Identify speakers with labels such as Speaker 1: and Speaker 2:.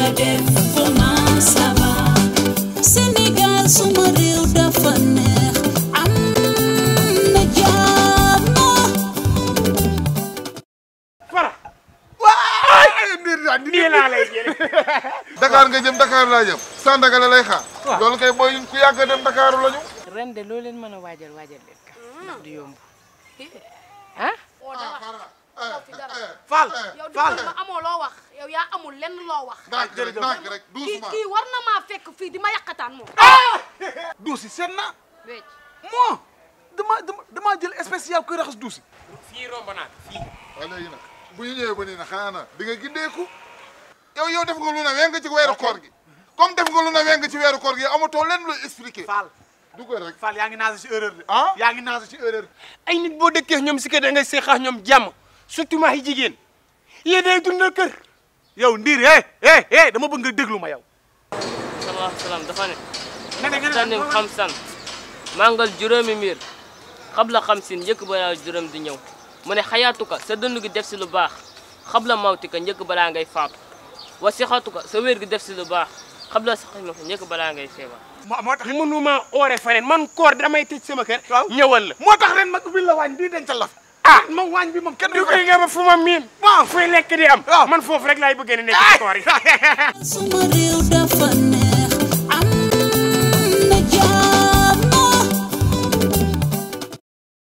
Speaker 1: nga def comment ça va Sénégal suma réew dafa neex am na jàmm
Speaker 2: fara waay nii laa lay jël
Speaker 3: Dakar nga jëm Dakar laa jëm Sandaga la lay xaar loolu kay booy ku yàgg dem Dakar lañu
Speaker 2: ren de loo leen mën a waajal leen ka ndax du yomb ah Fall
Speaker 4: yow dama amoo loo wax yow yaa amul lenn loo wax
Speaker 3: ndànk rek doucement
Speaker 4: kii war na maa fekk fii di ma yàqataan moom
Speaker 5: duusi seet na
Speaker 4: wecc
Speaker 5: moo dama jël spécial koy raxas duusi
Speaker 2: fii romb naa fii
Speaker 3: waaye léegi nag bu ñu ñëwee ba nii nag xanaa na di nga gindeeku yow def nga lu na weng ci weeru koor gi comme def nga lu na weng ci weeru koor gi amatoo leen luy expliquer
Speaker 5: Fall
Speaker 3: dugal rek
Speaker 5: Fall yaa ngi naase ci erreur de
Speaker 3: ah
Speaker 5: yaa ngi naase ci erreur
Speaker 2: ay nit boo dëkkee ñoom si kër da ngay seexaax ñoom jàmm surtout maa yi jigéen yéen day dundal kër
Speaker 5: yow ndiir dama bëgg nga déglu ma yow
Speaker 6: salaam dafa ne
Speaker 5: nga
Speaker 6: sanim xam san mangal juróomi miir xabla xam sin njëkk balaa juróom di ñëw mu ne xayaatuka sa dund gi def si lu baax xabla mawtika njëkk balaa ngay faatu wa sixatuka sa wér gi def si lu baax xabla saximaka njëkk balaa ngay feebar
Speaker 5: moo tax
Speaker 2: mënuma oore feneen man koor damay tëj sama kër ñëwal la
Speaker 5: moo tax ren ma ubbil la waañ bii dencal la fi moom waañ bi moom kenn
Speaker 2: du koy nga ba fu ma miin fuy lekk di am man foofu rek laay bëgg ne nekk ci koor yi
Speaker 1: suma réew dafa